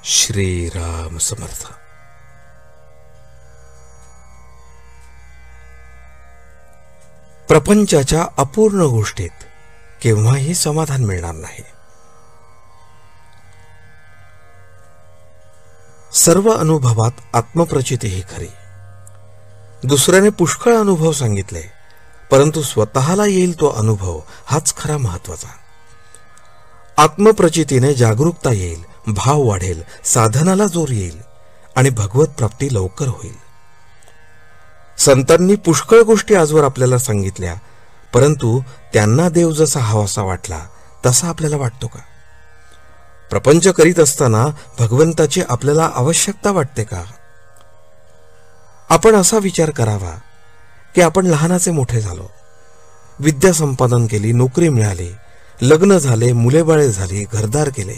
श्रीराम समर्थ. प्रपंचाच्या अपूर्ण गोष्टीत केव्हाही समाधान मिळणार नाही. सर्व अनुभवात आत्मप्रचिती ही खरी. दुसऱ्याने पुष्कळ अनुभव सांगितले, परंतु स्वतःला येईल तो अनुभव हाच खरा महत्वाचा. आत्मप्रचितीने जागरूकता येईल, भाव वाढेल, साधनाला जोर येईल आणि भगवत प्राप्ती लवकर होईल. संतांनी पुष्कळ गोष्टी आजवर आपल्याला सांगितल्या, परंतु त्यांना देव जसा हवासा वाटला तसा आपल्याला वाटतो का? प्रपंच करीत असताना भगवंताची आपल्याला आवश्यकता वाटते का? आपण असा विचार करावा की आपण लहानाचे मोठे झालो, विद्या संपादन केली, नोकरी मिळाली, लग्न झाले, मुलेबाळे झाली, घरदार केले,